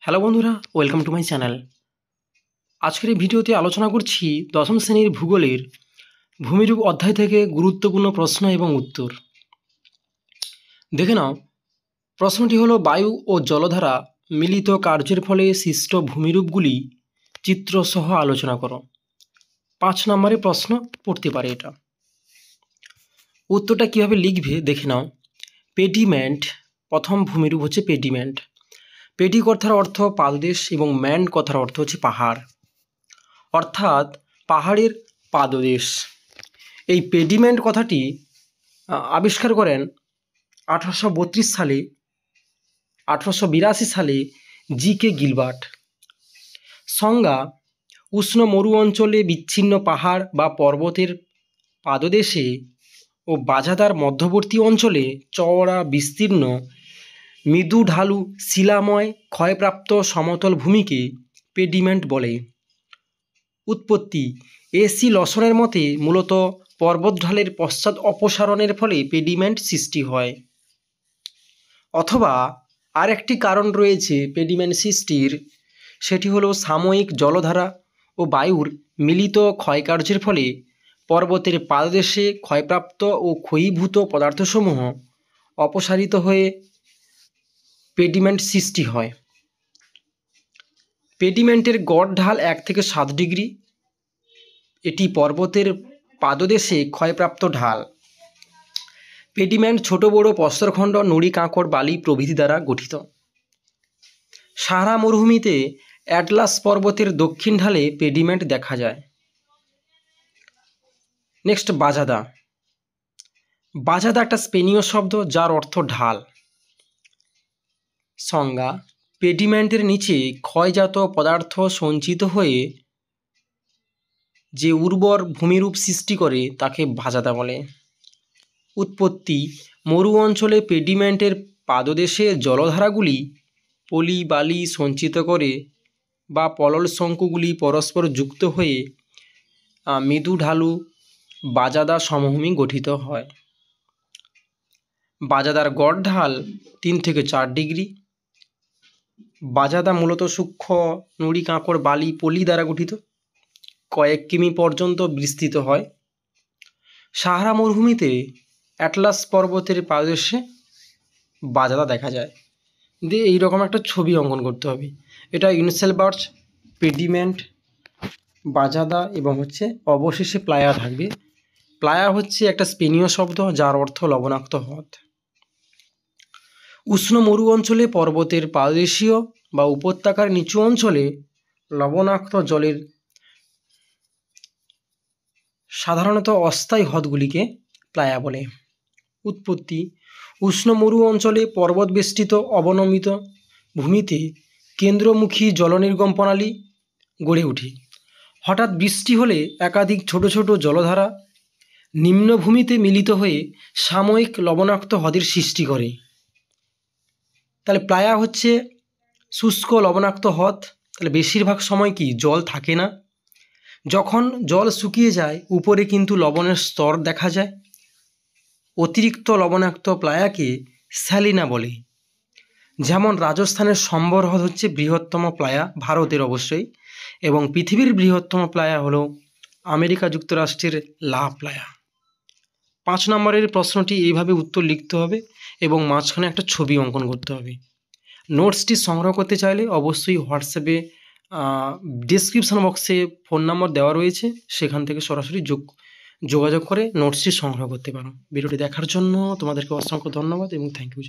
Hello বন্ধুরা, welcome to my channel. আজকের এই ভিডিওতে আলোচনা করছি দশম শ্রেণীর ভূগোলের ভূমিরূপ অধ্যায় থেকে গুরুত্বপূর্ণ প্রশ্ন এবং উত্তর। দেখে নাও, প্রশ্নটি হলো বায়ু ও জলধারা মিলিত কার্যের ফলে সৃষ্ট ভূমিরূপগুলি চিত্রসহ আলোচনা করো। 5 নম্বরে প্রশ্ন পড়তে পারে এটা। উত্তরটা কীভাবে লিখবে দেখে নাও। পেডিমেন্ট, প্রথম ভূমিরূপ হচ্ছে পেডিমেন্ট। পেডি কথার অর্থ পাদদেশ এবং ম্যান্ট কথার অর্থ হচ্ছে পাহাড়, অর্থাৎ পাহাড়ের পাদদেশ। এই পেডিমেন্ট কথাটি আবিষ্কার করেন 1882 সালে জি.কে. গিলবার্ট। সংজ্ঞা: উষ্ণ মরু অঞ্চলে বিচ্ছিন্ন পাহাড় বা পর্বতের পাদদেশে ও বাজাদার মধ্যবর্তী অঞ্চলে চওড়া বিস্তীর্ণ মৃদু ঢালু শিলাময় ক্ষয়প্রাপ্ত সমতল ভূমিকে পেডিমেন্ট বলে। উৎপত্তি: এ.সি. লসনের মতে মূলত পর্বতঢালের পশ্চাৎ অপসারণের ফলে পেডিমেন্ট সৃষ্টি হয়। অথবা আরেকটি কারণ রয়েছে পেডিমেন্ট সৃষ্টির, সেটি হলো সাময়িক জলধারা ও বায়ুর মিলিত ক্ষয়কার্যের ফলে পর্বতের পাদদেশে ক্ষয়প্রাপ্ত ও ক্ষয়ীভূত পদার্থসমূহ অপসারিত হয়ে পেডিমেন্ট সৃষ্টি হয়। পেডিমেন্টের গড় ঢাল 1 থেকে 7 ডিগ্রি। এটি পর্বতের পাদদেশে ক্ষয়প্রাপ্ত ঢাল। পেডিমেন্ট ছোট বড় প্রস্তরখণ্ড, নুড়ি, কাঁকড়, বালি প্রভৃতি দ্বারা গঠিত। সাহারা মরুভূমিতে অ্যাটলাস পর্বতের দক্ষিণ ঢালে পেডিমেন্ট দেখা যায়। নেক্সট, বাজাদা। বাজাদা একটা স্পেনীয় শব্দ যার অর্থ ঢাল। সংজ্ঞা: পেডিমেন্টের নিচে ক্ষয়জাত পদার্থ সঞ্চিত হয়ে যে উর্বর ভূমিরূপ সৃষ্টি করে তাকে বাজাদা বলে। উৎপত্তি: মরু অঞ্চলে পেডিমেন্টের পাদদেশে জলধারাগুলি পলি বালি সঞ্চিত করে বা পলল শঙ্কুগুলি পরস্পর যুক্ত হয়ে মৃদু ঢালু বাজাদা সমভূমি গঠিত হয়। বাজাদার গড় ঢাল 3 থেকে 4 ডিগ্রি। বাজাদা মূলত সূক্ষ্ম নুড়ি, কাঁকড়, বালি, পলি দ্বারা গঠিত, কয়েক কিমি পর্যন্ত বিস্তৃত হয়। সাহারা মরুভূমিতে অ্যাটলাস পর্বতের পাদদেশে বাজাদা দেখা যায়। দিয়ে এইরকম একটা ছবি অঙ্কন করতে হবে। এটা ইনসেলবার্চ, পেডিমেন্ট, বাজাদা এবং অবশেষে প্লায়া থাকবে। প্লায়া হচ্ছে একটা স্পেনীয় শব্দ যার অর্থ লবণাক্ত হ্রদ। উষ্ণ মরু অঞ্চলে পর্বতের পাদদেশীয় বা উপত্যকার নিচু অঞ্চলে লবণাক্ত জলের সাধারণত অস্থায়ী হ্রদগুলিকে প্লায়া বলে। উৎপত্তি: উষ্ণ মরু অঞ্চলে পর্বত বেষ্টিত অবনমিত ভূমিতে কেন্দ্রমুখী জলনির্গম প্রণালী গড়ে ওঠে। হঠাৎ বৃষ্টি হলে একাধিক ছোট ছোট জলধারা নিম্নভূমিতে মিলিত হয়ে সাময়িক লবণাক্ত হ্রদের সৃষ্টি করে। তাহলে প্লায়া হচ্ছে শুষ্ক লবণাক্ত হ্রদ। তাহলে বেশিরভাগ সময় কি জল থাকে না। যখন জল শুকিয়ে যায় উপরে কিন্তু লবণের স্তর দেখা যায়। অতিরিক্ত লবণাক্ত প্লায়াকে স্যালিনা বলে। যেমন রাজস্থানের সম্বর হ্রদ হচ্ছে বৃহত্তম প্লায়া, ভারতের অবশ্যই, এবং পৃথিবীর বৃহত্তম প্লায়া হলো আমেরিকা যুক্তরাষ্ট্রের লা প্লায়া। 5 নম্বরের প্রশ্নটি এইভাবে উত্তর লিখতে হবে এবং মাঝখানে একটা ছবি অঙ্কন করতে হবে। নোটসটি সংগ্রহ করতে চাইলে অবশ্যই হোয়াটসঅ্যাপে ডেসক্রিপশন বক্সে ফোন নাম্বার দেওয়া রয়েছে, সেখান থেকে সরাসরি যোগাযোগ করে নোটসটি সংগ্রহ করতে পারো। ভিডিওটি দেখার জন্য তোমাদেরকে অসংখ্য ধন্যবাদ এবং থ্যাংক ইউ।